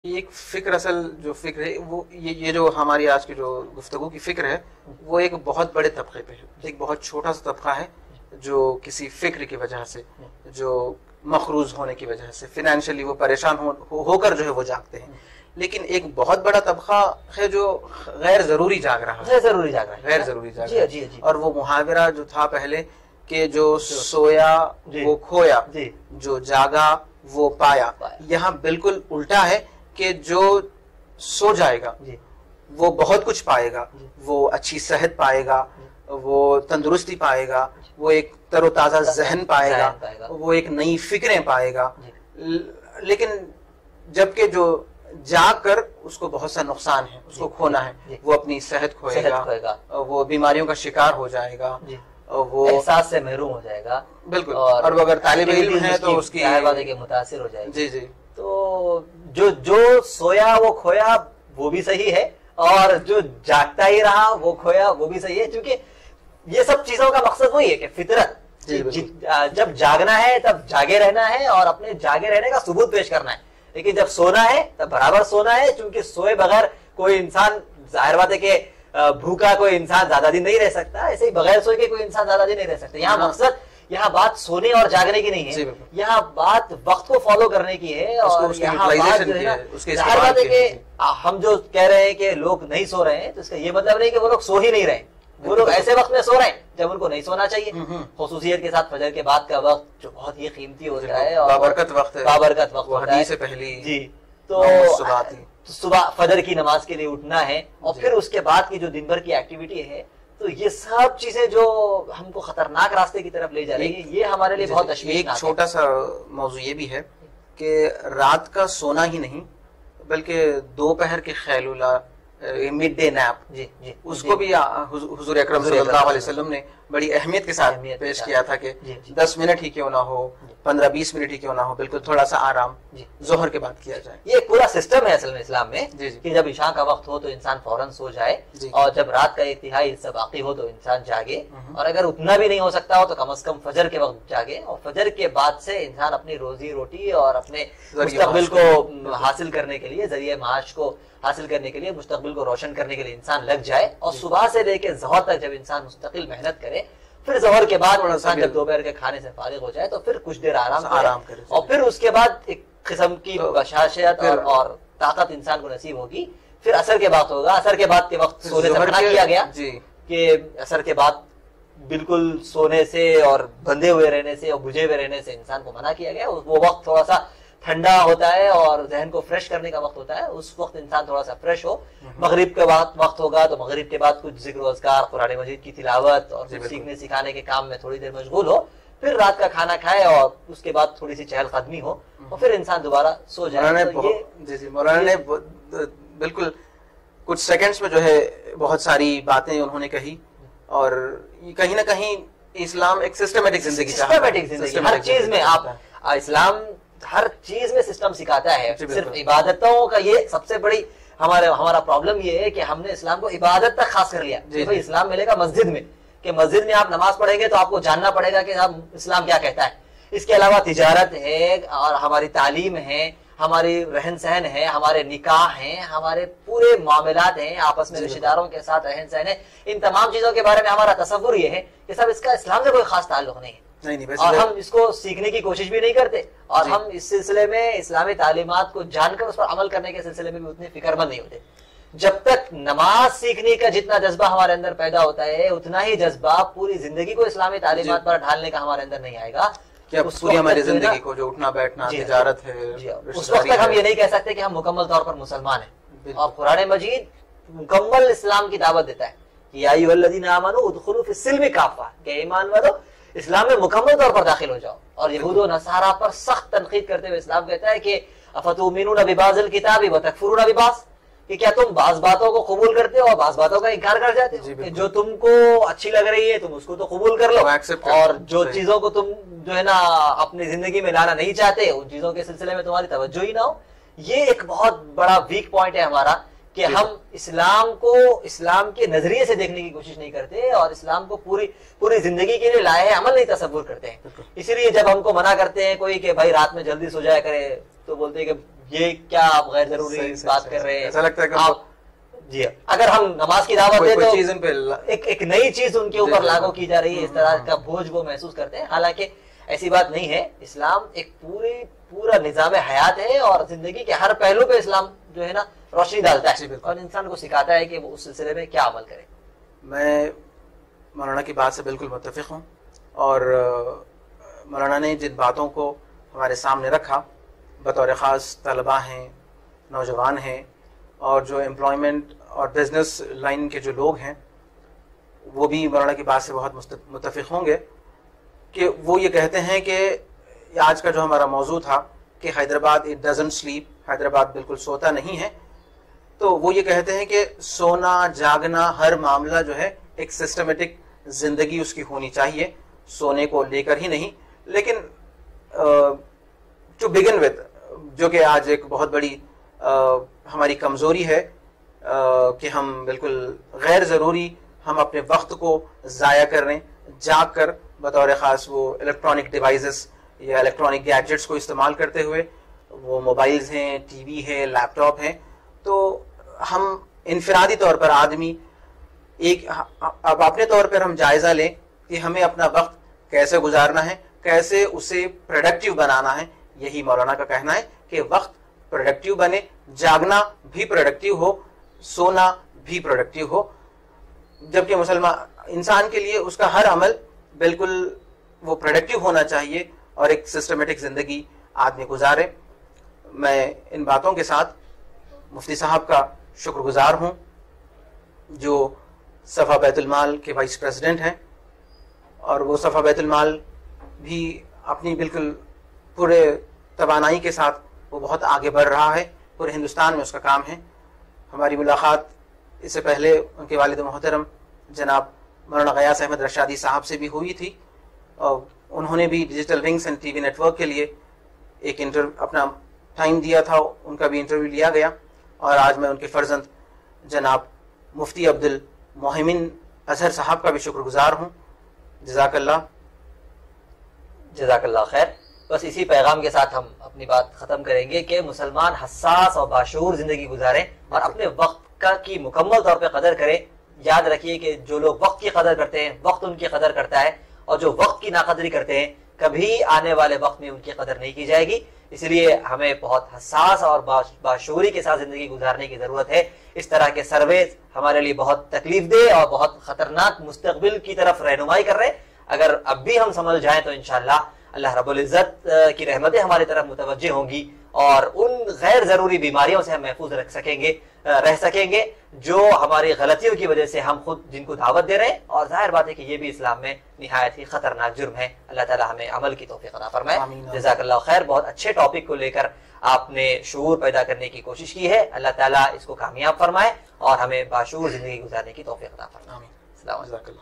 ایک فکر، اصل جو فکر ہے وہ یہ جو ہماری آج کی جو گفتگو کی فکر ہے وہ ایک بہت بڑے طبقے پہ ہے، ایک بہت چھوٹا سا طبقہ ہے جو کسی فکر کی وجہ سے، جو مقروض ہونے کی وجہ سے فائنینشلی وہ پریشان ہو کر جو ہے وہ جاگتے ہیں. لیکن ایک بہت بڑا طبقہ ہے جو غیر ضروری جاگ رہا ہے، غیر ضروری جاگ رہا ہے. اور وہ محاورہ جو تھا پہلے کہ جو سویا وہ کھویا، جو جاگا وہ پایا، یہاں بالکل الٹا ہے کہ جو سو جائے گا وہ بہت کچھ پائے گا، وہ اچھی صحت پائے گا، وہ تندرستی پائے گا، وہ ایک تر و تازہ ذہن پائے گا، وہ ایک نئی فکریں پائے گا. لیکن جبکہ جو جاگ کر اس کو بہت سا نقصان ہے، اس کو کھونا ہے، وہ اپنی صحت کھوئے گا، وہ بیماریوں کا شکار ہو جائے گا، وہ احساس سے محروم ہو جائے گا. بالکل. اور وہ اگر طالب علم ہے تو اس کی متاثر ہو جائے گا. جی جی. تو جو سویا وہ کھویا وہ بھی صحیح ہے، اور جو جاگتا ہی رہا وہ کھویا وہ بھی صحیح ہے. کیونکہ یہ سب چیزوں کا مقصد وہی ہے کہ فطرت، جب جاگنا ہے تب جاگے رہنا ہے اور اپنے جاگے رہنے کا ثبوت پیش کرنا ہے. لیکن جب سونا ہے تب برابر سونا ہے، چونکہ سوئے بغیر کوئی انسان، ظاہر بات ہے کہ بھوکا کوئی انسان زیادہ دن نہیں رہ سکتا، ایسے ہی بغیر سوئے کے کوئی انسان زیادہ دن نہیں رہ سکتا. یہاں مقصد، یہاں بات سونے اور جاگنے کی نہیں ہے، یہاں بات وقت کو فالو کرنے کی ہے. اور یہاں بات جو ہے نا، ظاہر بات ہے کہ ہم جو کہہ رہے ہیں کہ لوگ نہیں سو رہے ہیں، تو اس کا یہ مطلب نہیں کہ وہ لوگ سو ہی نہیں رہے ہیں. وہ لوگ ایسے وقت میں سو رہے ہیں جب ان کو نہیں سونا چاہیے، خصوصیت کے ساتھ فجر کے بعد کا وقت جو بہت ہی قیمتی ہوتا ہے اور بابرکت وقت ہے، بابرکت وقت ہوتا ہے. سے پہلی جی، تو صبح فجر کی نماز کے لیے اٹھنا ہے، اور پھر اس کے بعد کی جو دن بھر کی ایکٹیویٹی ہے، تو یہ سب چیزیں جو ہم کو خطرناک راستے کی طرف لے جا رہی ہیں، یہ ہمارے لیے بہت تشویشناک ہے. ایک چھوٹا سا موضوع یہ بھی ہے کہ رات کا سونا ہی نہیں بلکہ دوپہر کے خیلولہ، مڈ ڈے نیپ، اس کو بھی حضور اکرم صلی اللہ علیہ وسلم نے بڑی اہمیت کے ساتھ پیش کیا تھا کہ 10 منٹ ہی کیوں نہ ہو، 15-20 منٹ ہی کیوں نہ ہو، بالکل تھوڑا سا آرام ظہر کے بعد کیا جائے. یہ پورا سسٹم ہے اصل میں اسلام میں کہ جب عشاء کا وقت ہو تو انسان فوراً سو جائے، اور جب رات کا ایک تہائی حصہ باقی ہو تو انسان جاگے، اور اگر اتنا بھی نہیں ہو سکتا ہو تو کم از کم فجر کے وقت جاگے. اور فجر کے بعد سے انسان اپنی روزی روٹی اور اپنے مستقبل کو حاصل کرنے کے لیے، ذریعہ معاش کو حاصل کرنے کے لیے، مستقبل کو روشن کرنے کے لیے انسان لگ جائے. اور صبح سے لے کے ظہر تک جب انسان مستقل محنت کرے، پھر ظہر کے بعد انسان جب دوپہر کے کھانے سے فارغ ہو جائے تو پھر کچھ دیر آرام کرے، اور پھر اس کے بعد ایک قسم کی بشاشت اور طاقت انسان کو نصیب ہوگی. پھر عصر کے بعد ہوگا. عصر کے بعد کے وقت سونے سے منع کیا گیا کہ عصر کے بعد بالکل سونے سے اور بندھے ہوئے رہنے سے اور بجھے ہوئے رہنے سے انسان کو منع کیا گیا. وہ وقت تھوڑا سا ٹھنڈا ہوتا ہے اور ذہن کو فریش کرنے کا وقت ہوتا ہے، اس وقت انسان تھوڑا سا فریش ہو. مغرب کے بعد وقت ہوگا تو مغرب کے بعد کچھ ذکر و اذکار، قرآن مجید کی تلاوت اور سیکھنے سکھانے کے کام میں تھوڑی دیر مشغول ہو. پھر رات کا کھانا کھائے اور اس کے بعد تھوڑی سی چہل قدمی ہو، اور پھر انسان دوبارہ سو جائے. مولانا نے بالکل کچھ سیکنڈز میں جو ہے بہت ساری باتیں انہوں نے کہی، اور کہیں نہ کہیں اسلام ایک سسٹمیٹک زندگی، ہر چیز میں آپ، اسلام ہر چیز میں سسٹم سکھاتا ہے. صرف عبادتوں کا یہ سب سے بڑی ہمارا پرابلم یہ ہے کہ ہم نے اسلام کو عبادت تک خاص کر لیا. بھائی اسلام ملے گا مسجد میں، کہ مسجد میں آپ نماز پڑھیں گے تو آپ کو جاننا پڑے گا کہ اسلام کیا کہتا ہے. اس کے علاوہ تجارت ہے، اور ہماری تعلیم ہے، ہماری رہن سہن ہے، ہمارے نکاح ہیں، ہمارے پورے معاملات ہیں، آپس میں رشتہ داروں کے ساتھ رہن سہن ہے. ان تمام چیزوں کے بارے میں ہمارا تصور یہ ہے کہ سب اس کا اسلام سے کوئی خاص تعلق نہیں ہے، اور ہم اس کو سیکھنے کی کوشش بھی نہیں کرتے، اور ہم اس سلسلے میں اسلامی تعلیمات کو جان کر اس پر عمل کرنے کے سلسلے میں بھی اتنے فکر مند نہیں ہوتے. جب تک نماز سیکھنے کا جتنا جذبہ ہمارے اندر پیدا ہوتا ہے، اتنا ہی جذبہ پوری زندگی کو اسلامی تعلیمات پر ڈھالنے کا ہمارے اندر نہیں آئے گا. پوری ہماری زندگی کو جو اٹھنا بیٹھنا، تجارت ہے، اس وقت تک ہم یہ نہیں کہہ سکتے کہ ہم مکمل طور پر مسلمان ہیں. اور قرآن مجید مکمل اسلام کی دعوت دیتا ہے کہ یا ایھا الذین آمنوا ادخلوا فی السلم کافہ، کہ ایمان والو اسلام میں مکمل طور پر داخل ہو جاؤ. اور یہود و نصارہ پر سخت تنقید کرتے ہوئے اسلام کہتا ہے کہ افتؤمنون ببعض الکتاب وتکفرون ببعض، کہ کیا تم بعض باتوں کو قبول کرتے ہو اور بعض باتوں کا انکار کر جاتے ہو، کہ جو تم کو اچھی لگ رہی ہے تم اس کو تو قبول کر لو، اور جو چیزوں کو تم جو ہے نا اپنی زندگی میں لانا نہیں چاہتے، ان چیزوں کے سلسلے میں تمہاری توجہ ہی نہ ہو. یہ ایک بہت بڑا ویک پوائنٹ ہے ہمارا کہ ہم اسلام کو اسلام کے نظریے سے دیکھنے کی کوشش نہیں کرتے اور اسلام کو پوری زندگی کے لیے لائحہ عمل نہیں تصور کرتے ہیں. اسی لیے جب ہم کو منع کرتے ہیں کوئی کہ بھائی رات میں جلدی سو جایا کرے تو بولتے ہیں کہ یہ کیا آپ غیر ضروری بات کر رہے ہیں. ایسا لگتا ہے کہ جی اگر ہم نماز کی دعوت دیں تو ایک نئی چیز ان کے اوپر لاگو کی جا رہی ہے, اس طرح کا بوجھ وہ محسوس کرتے ہیں. حالانکہ ایسی بات نہیں ہے. اسلام ایک پورا نظام حیات ہے, اور زندگی کے ہر پہلو پہ اسلام جو ہے نا روشنی ڈالتا ہے, اور انسان کو سکھاتا ہے کہ وہ اس سلسلے میں کیا عمل کرے. میں مولانا کی بات سے بالکل متفق ہوں, اور مولانا نے جن باتوں کو ہمارے سامنے رکھا, بطور خاص طلباء ہیں, نوجوان ہیں, اور جو امپلائمنٹ اور بزنس لائن کے جو لوگ ہیں, وہ بھی مولانا کی بات سے بہت متفق ہوں گے کہ وہ یہ کہتے ہیں کہ آج کا جو ہمارا موضوع تھا کہ Hyderabad it doesn't slip, Hyderabad بالکل سوتا نہیں ہے, تو وہ یہ کہتے ہیں کہ سونا جاگنا ہر معاملہ جو ہے ایک سسٹمیٹک زندگی اس کی ہونی چاہیے, سونے کو لے کر ہی نہیں. لیکن ٹو بگن وتھ, جو کہ آج ایک بہت بڑی ہماری کمزوری ہے کہ ہم بالکل غیر ضروری ہم اپنے وقت کو ضائع کر رہے ہیں, جاگ کر بطور خاص وہ الیکٹرانک ڈیوائسز یا الیکٹرانک گیجٹس کو استعمال کرتے ہوئے, وہ موبائلز ہیں, ٹی وی ہے, لیپ ٹاپ ہیں. تو ہم انفرادی طور پر آدمی اب اپنے طور پر ہم جائزہ لیں کہ ہمیں اپنا وقت کیسے گزارنا ہے, کیسے اسے پروڈکٹیو بنانا ہے. یہی مولانا کا کہنا ہے کہ وقت پروڈکٹیو بنے, جاگنا بھی پروڈکٹیو ہو, سونا بھی پروڈکٹیو ہو, جبکہ مسلمان انسان کے لیے اس کا ہر عمل بالکل وہ پروڈکٹیو ہونا چاہیے اور ایک سسٹمیٹک زندگی آدمی گزارے. میں ان باتوں کے ساتھ مفتی صاحب کا شکر گزار ہوں جو صفا بیت المال کے وائس پریزیڈنٹ ہیں, اور وہ صفا بیت المال بھی اپنی بالکل پورے توانائی کے ساتھ وہ بہت آگے بڑھ رہا ہے, پورے ہندوستان میں اس کا کام ہے. ہماری ملاقات اس سے پہلے ان کے والد محترم جناب مولانا غیاث احمد رشادی صاحب سے بھی ہوئی تھی, اور انہوں نے بھی digital wings and T V network کے لیے ایک اپنا ٹائم دیا تھا, ان کا بھی انٹرویو لیا گیا. اور آج میں ان کے فرزند جناب مفتی عبد المحمن اظہر صاحب کا بھی شکر گزار ہوں. جزاک اللہ. جزاک اللہ خیر. بس اسی پیغام کے ساتھ ہم اپنی بات ختم کریں گے کہ مسلمان حساس اور باشعور زندگی گزاریں اور اپنے وقت کی مکمل طور پہ قدر کریں. یاد رکھیے کہ جو لوگ وقت کی قدر کرتے ہیں وقت ان کی قدر کرتا ہے, اور جو وقت کی ناقدری کرتے ہیں کبھی آنے والے وقت میں ان کی قدر نہیں کی جائے گی. اس لیے ہمیں بہت حساس اور باشعوری کے ساتھ زندگی گزارنے کی ضرورت ہے. اس طرح کے سرویز ہمارے لیے بہت تکلیف دہ اور بہت خطرناک مستقبل کی طرف رہنمائی کر رہے ہیں. اگر اب بھی ہم سمجھ جائیں تو انشاءاللہ اللہ رب العزت کی رحمتیں ہماری طرف متوجہ ہوں گی, اور ان غیر ضروری بیماریوں سے ہم محفوظ رہ سکیں گے جو ہماری غلطیوں کی وجہ سے ہم خود جن کو دعوت دے رہے ہیں. اور ظاہر بات ہے کہ یہ بھی اسلام میں نہایت ہی خطرناک جرم ہے. اللہ تعالی ہمیں عمل کی توفیق عطا فرمائے. جزاک اللہ خیر. بہت اچھے ٹاپک کو لے کر آپ نے شعور پیدا کرنے کی کوشش کی ہے. اللہ تعالیٰ اس کو کامیاب فرمائے اور ہمیں باشعور زندگی گزارنے کی توفیق عطا فرمائے. السلام علیکم.